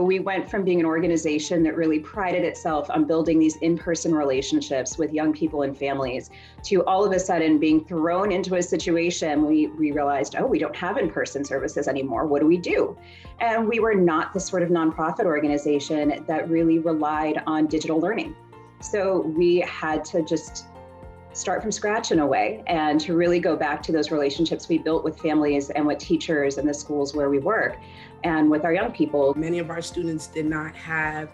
we went from being an organization that really prided itself on building these in-person relationships with young people and families to all of a sudden being thrown into a situation we realized, oh, we don't have in-person services anymore. What do we do? And we were not the sort of nonprofit organization that really relied on digital learning. So we had to just start from scratch in a way and to really go back to those relationships we built with families and with teachers and the schools where we work and with our young people. Many of our students did not have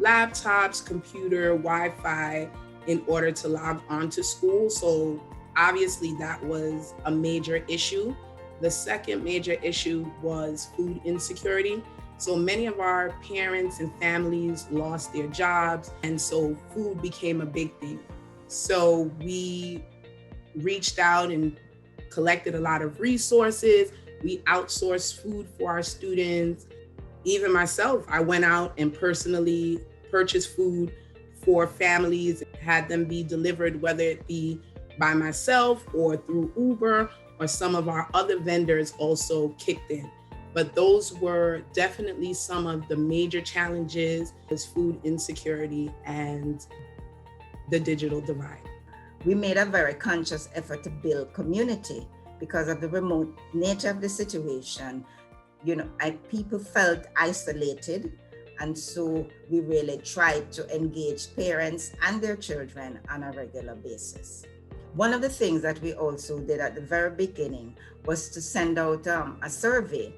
laptops, computer, Wi-Fi in order to log on to school. So obviously that was a major issue. The second major issue was food insecurity. So many of our parents and families lost their jobs, and so food became a big thing. So we reached out and collected a lot of resources. We outsourced food for our students. Even myself, I went out and personally purchased food for families, had them be delivered, whether it be by myself or through Uber, or some of our other vendors also kicked in. But those were definitely some of the major challenges, was food insecurity and the digital divide. We made a very conscious effort to build community because of the remote nature of the situation. People felt isolated, and so we really tried to engage parents and their children on a regular basis. One of the things that we also did at the very beginning was to send out a survey,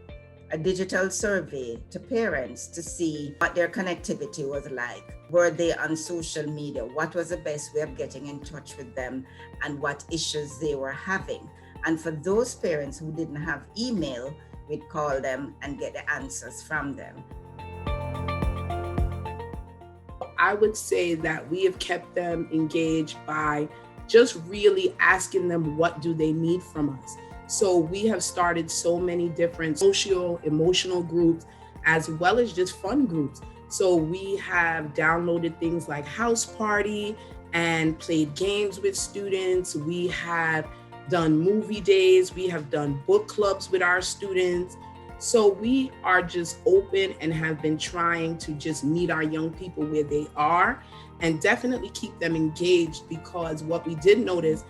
a digital survey to parents to see what their connectivity was like. Were they on social media? What was the best way of getting in touch with them and what issues they were having? And for those parents who didn't have email, we'd call them and get the answers from them. I would say that we have kept them engaged by just really asking them what do they need from us. So we have started so many different social, emotional groups, as well as just fun groups. So we have downloaded things like House Party and played games with students. We have done movie days. We have done book clubs with our students. So we are just open and have been trying to just meet our young people where they are and definitely keep them engaged, because what we did notice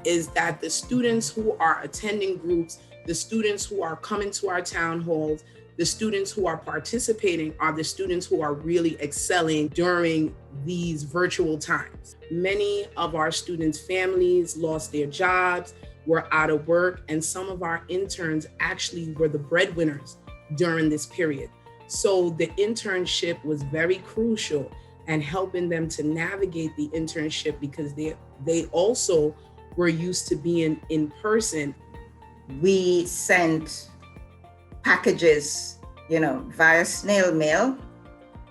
is that the students who are attending groups, the students who are coming to our town halls, the students who are participating are the students who are really excelling during these virtual times. Many of our students' families lost their jobs, were out of work, and some of our interns actually were the breadwinners during this period. So the internship was very crucial and helping them to navigate the internship because they also were used to being in person. We sent packages, via snail mail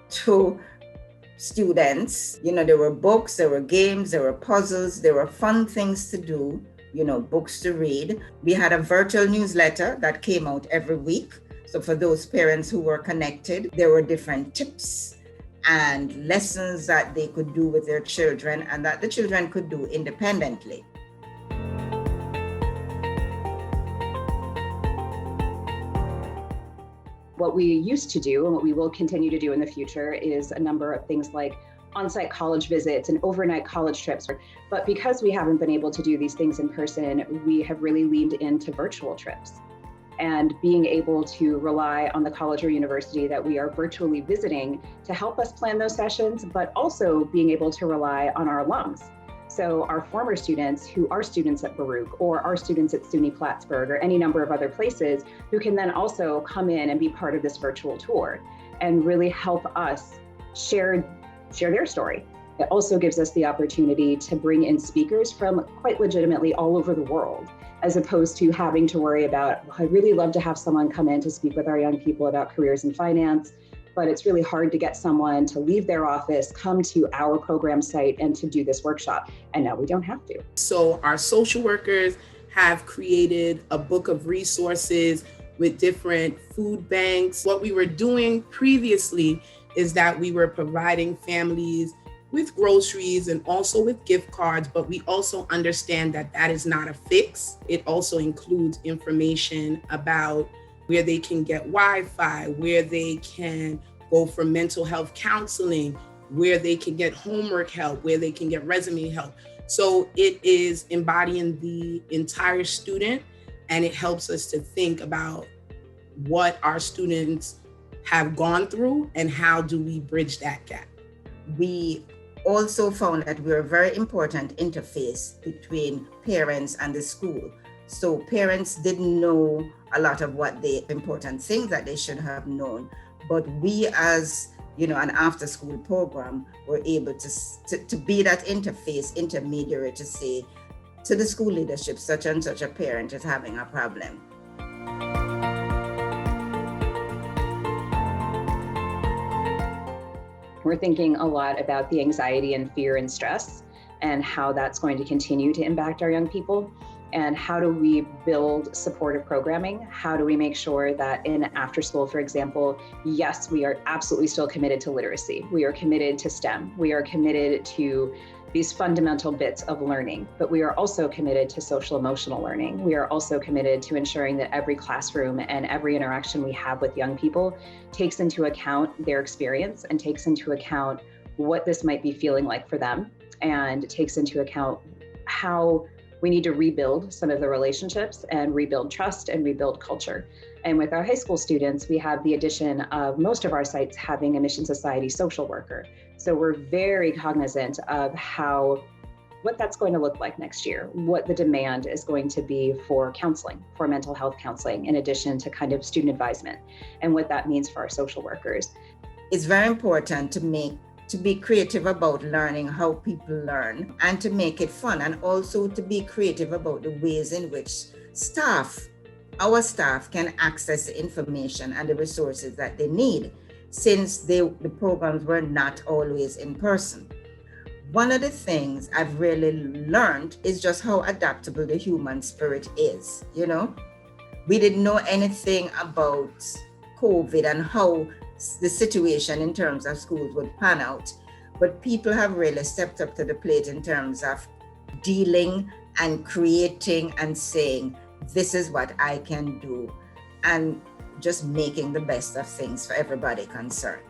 to students. There were books, there were games, there were puzzles, there were fun things to do, books to read. We had a virtual newsletter that came out every week. So for those parents who were connected, there were different tips and lessons that they could do with their children and that the children could do independently. What we used to do and what we will continue to do in the future is a number of things like on-site college visits and overnight college trips. But because we haven't been able to do these things in person, we have really leaned into virtual trips and being able to rely on the college or university that we are virtually visiting to help us plan those sessions, but also being able to rely on our alums. So our former students who are students at Baruch or are students at SUNY Plattsburgh or any number of other places who can then also come in and be part of this virtual tour and really help us share their story. It also gives us the opportunity to bring in speakers from quite legitimately all over the world, as opposed to having to worry about, well, I'd really love to have someone come in to speak with our young people about careers in finance, but it's really hard to get someone to leave their office, come to our program site and to do this workshop. And now we don't have to. So our social workers have created a book of resources with different food banks. What we were doing previously is that we were providing families with groceries and also with gift cards, but we also understand that that is not a fix. It also includes information about where they can get Wi-Fi, where they can go for mental health counseling, where they can get homework help, where they can get resume help. So it is embodying the entire student, and it helps us to think about what our students have gone through and how do we bridge that gap. We also found that we're a very important interface between parents and the school. So parents didn't know a lot of what the important things that they should have known, but we as an after school program were able to be that intermediary to say to the school leadership, such and such a parent is having a problem. We're thinking a lot about the anxiety and fear and stress and how that's going to continue to impact our young people. And how do we build supportive programming? How do we make sure that in after school, for example, yes, we are absolutely still committed to literacy. We are committed to STEM. We are committed to these fundamental bits of learning, but we are also committed to social emotional learning. We are also committed to ensuring that every classroom and every interaction we have with young people takes into account their experience and takes into account what this might be feeling like for them, and takes into account how we need to rebuild some of the relationships and rebuild trust and rebuild culture. And with our high school students, we have the addition of most of our sites having a Mission Society social worker. So we're very cognizant of what that's going to look like next year, what the demand is going to be for counseling, for mental health counseling, in addition to kind of student advisement, and what that means for our social workers. It's very important to be creative about learning how people learn, and to make it fun, and also to be creative about the ways in which our staff can access the information and the resources that they need, since the programs were not always in person. One of the things I've really learned is just how adaptable the human spirit is. We didn't know anything about COVID and how the situation in terms of schools would pan out, but people have really stepped up to the plate in terms of dealing and creating and saying, this is what I can do, and just making the best of things for everybody concerned.